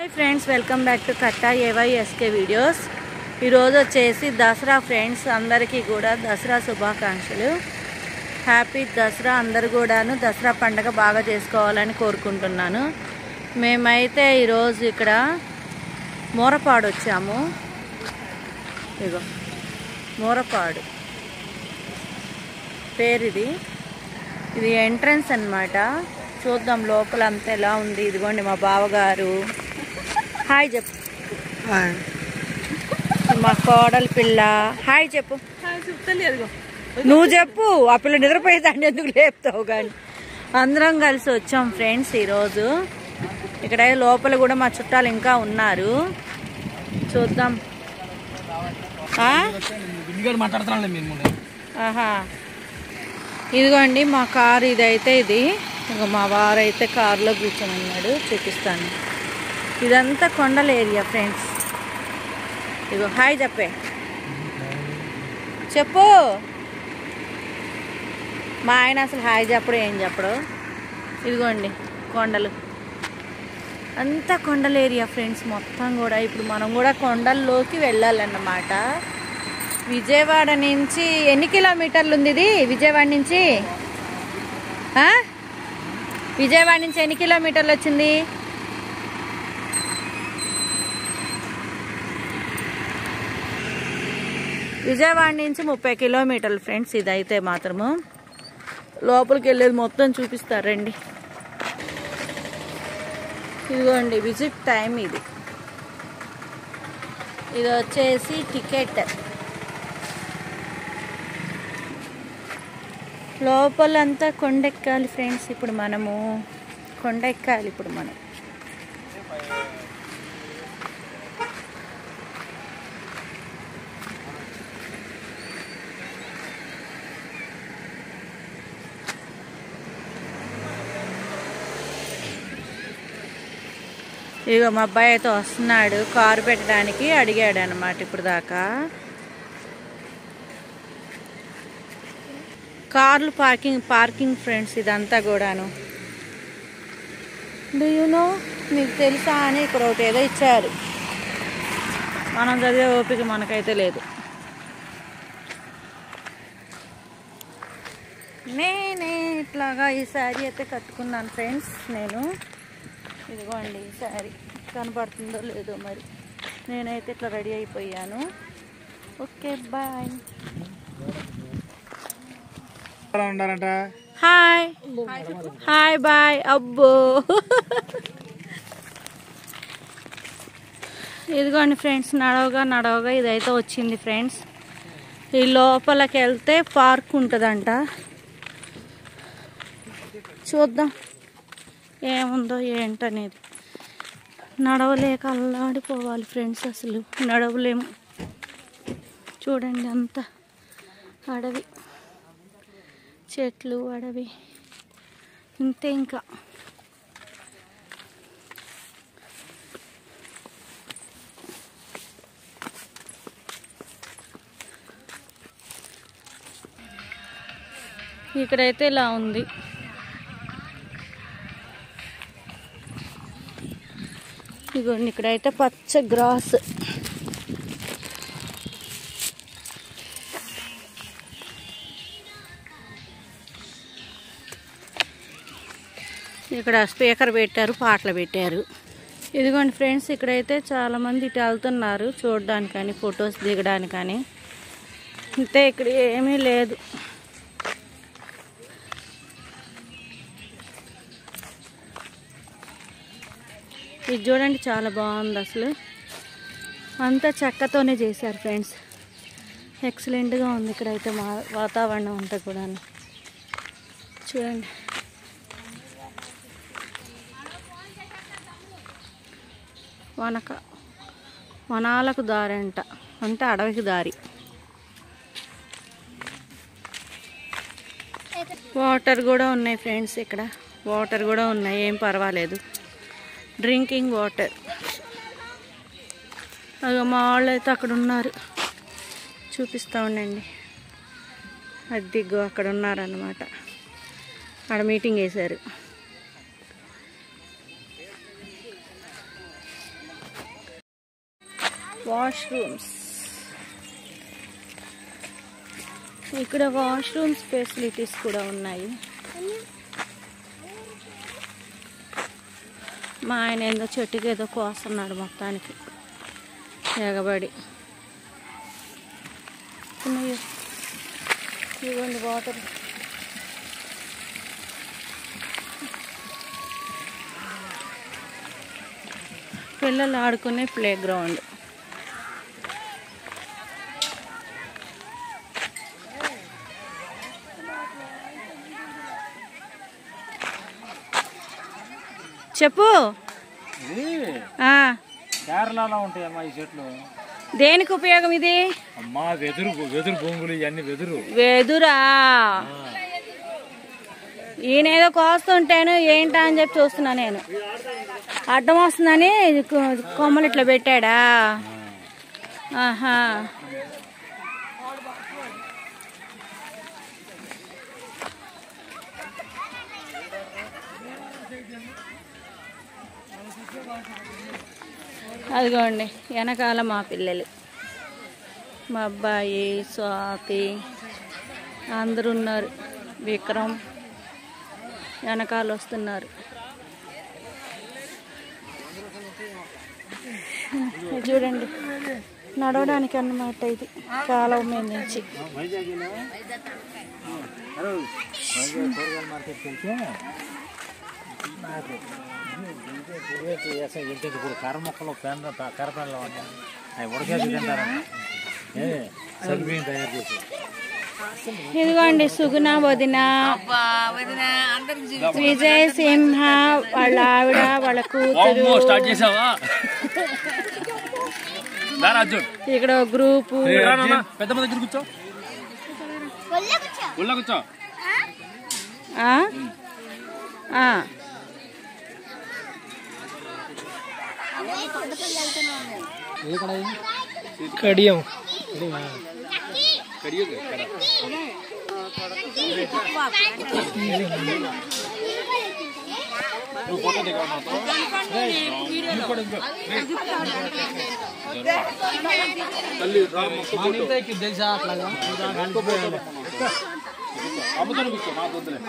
Hi friends, welcome back to Katta ఏవైఎస్కే videos. ఈరోజు వచ్చేసి Dasara friends, అందరికీ కూడా దసరా శుభాకాంక్షలు. హ్యాపీ దసరా. అందరు కూడాను దసరా పండుగ బాగా చేసుకోవాలని కోరుకుంటున్నాను. మేమైతే ఈరోజు ఇక్కడ మోరపాడు వచ్చాము. ఇగో మోరపాడు పేరు ఇది ఎంట్రన్స్ అన్నమాట. చూద్దాం లోపల అంతా ఎలా ఉంది. ఇదిగోండి మా బావగారు. హాయ్ చెప్పు. మా కోడలి పిల్ల హాయ్ చెప్పు. నువ్వు చెప్పు, ఆ పిల్ల నిద్రపోయేదాన్ని ఎందుకు లేపుతావు కానీ. అందరం కలిసి వచ్చాం ఫ్రెండ్స్ ఈరోజు. ఇక్కడ లోపల కూడా మా చుట్టాలు ఇంకా ఉన్నారు. చూద్దాం. ఆహా, ఇదిగోండి మా కారు. ఇదైతే ఇది మా వారైతే కారులో కూర్చొని ఉన్నాడు. చూపిస్తాను. ఇదంతా కొండల ఏరియా ఫ్రెండ్స్. ఇగో హాయ్ చెప్పు. మా ఆయన అసలు హాయ్ చెప్పడు, ఏం చెప్పడు. ఇదిగోండి కొండలు, అంతా కొండల ఏరియా ఫ్రెండ్స్ మొత్తం కూడా. ఇప్పుడు మనం కూడా కొండల్లోకి వెళ్ళాలన్నమాట. విజయవాడ నుంచి ఎన్ని కిలోమీటర్లు ఉంది ఇది? విజయవాడ నుంచి విజయవాడ నుంచి ఎన్ని కిలోమీటర్లు వచ్చింది? విజయవాడ నుంచి 30 కిలోమీటర్లు ఫ్రెండ్స్. ఇదైతే మాత్రము లోపలికి వెళ్ళేది మొత్తం చూపిస్తారండి. ఇదిగోండి విజిట్ టైం ఇది. ఇది వచ్చేసి టికెట్. లోపలంతా కొండెక్కాలి ఫ్రెండ్స్. ఇప్పుడు మనము కొండెక్కాలి. మనం ఇక మా అబ్బాయి అయితే వస్తున్నాడు. కారు పెట్టడానికి అడిగాడు అన్నమాట. ఇప్పుడు దాకా కార్లు పార్కింగ్ ఫ్రెండ్స్. ఇదంతా కూడాను. డూ యూ నో, మీకు తెలుసా అని ఇక్కడ ఒకటి ఏదో ఇచ్చారు. మనం చదివే ఓపిక మనకైతే లేదు. నేనే ఇట్లాగా ఈ శారీ అయితే కట్టుకున్నాను ఫ్రెండ్స్ నేను. ఇదిగోండి ఈ శారీ కనపడుతుందో లేదో మరి. నేనైతే ఇట్లా రెడీ అయిపోయాను. Okay bye. Hi hi bye. అబ్బో ఇదిగోండి ఫ్రెండ్స్, నడవగా ఇదైతే వచ్చింది ఫ్రెండ్స్. ఈ లోపలికి వెళ్తే పార్క్ ఉంటుందంట. చూద్దాం ఏముందో ఏంటనేది. నడవలేక అల్లాడిపోవాలి ఫ్రెండ్స్. అసలు నడవలేము. చూడండి అంతా అడవి, చెట్లు, అడవి ఇంతే. ఇంకా ఇక్కడైతే ఇలా ఉంది. ఇదిగోండి ఇక్కడైతే పచ్చ గ్రాస్. ఇక్కడ స్పీకర్ పెట్టారు, పాటలు పెట్టారు. ఇదిగోండి ఫ్రెండ్స్, ఇక్కడైతే చాలామంది ఇటు వెళ్తున్నారు చూడడానికని, ఫొటోస్ దిగడానికని. అంతే, ఇక్కడ ఏమీ లేదు. ఇది చూడండి చాలా బాగుంది. అసలు అంతా చెక్కతోనే చేశారు ఫ్రెండ్స్. ఎక్సలెంట్గా ఉంది ఇక్కడైతే వాతావరణం అంతా కూడా. చూడండి వనాలకు దారి అంట, అంటే అడవికి దారి. వాటర్ కూడా ఉన్నాయి ఫ్రెండ్స్. ఇక్కడ వాటర్ కూడా ఉన్నాయి, ఏం పర్వాలేదు. Drinking water. అది మా వాళ్ళు అయితే అక్కడ ఉన్నారు, చూపిస్తూ ఉండండి. అదిగో అక్కడ ఉన్నారన్నమాట. అక్కడ మీటింగ్ వేశారు. వాష్రూమ్స్. ఇక్కడ వాష్రూమ్స్ ఫెసిలిటీస్ కూడా ఉన్నాయి. మా ఆయన ఏదో చెట్టుకి ఏదో కోస్తున్నాడు మొత్తానికి ఎగబడి. ఇవ్వండి వాటర్. పిల్లలు ఆడుకునే ప్లే గ్రౌండ్. చెప్పు. కేరళలో ఉంటాయమ్మా ఈ చెట్లు. దేనికి ఉపయోగం ఇది? అమ్మా వెదురు బొంగులు ఇవన్నీ వెదురా. ఈయనేదో కోస్తుంటేను ఏంటా అని చెప్పి చూస్తున్నా నేను. అడ్డం వస్తుందని కొమ్మలు ఇట్లా పెట్టాడా? ఆహా. అదిగోండి వెనకాల మా పిల్లలు, మా అబ్బాయి, స్వాతి అందరూ ఉన్నారు. విక్రమ్ వెనకాల వస్తున్నారు. చూడండి నడవడానికి అన్నమాట. ఇది కాలువ మీద నుంచి. కర్ర మొక్కలు కర్రపల్లి అవి ఉడకేసి తింటారని సగ్గుబియ్యం తయారు చేసి. ఇదిగోండి సుగుణ వదిన, విజయ్ సింహ వాళ్ళ ఆవిడ, వాళ్ళ కూతురు. ఇక్కడ గ్రూపు. పెద్ద దగ్గర కూర్చో. కూర్చో. కడియం తెలుసా అట్లాగా అమ్ముతాను కూర్చో. నాకు వద్దులే.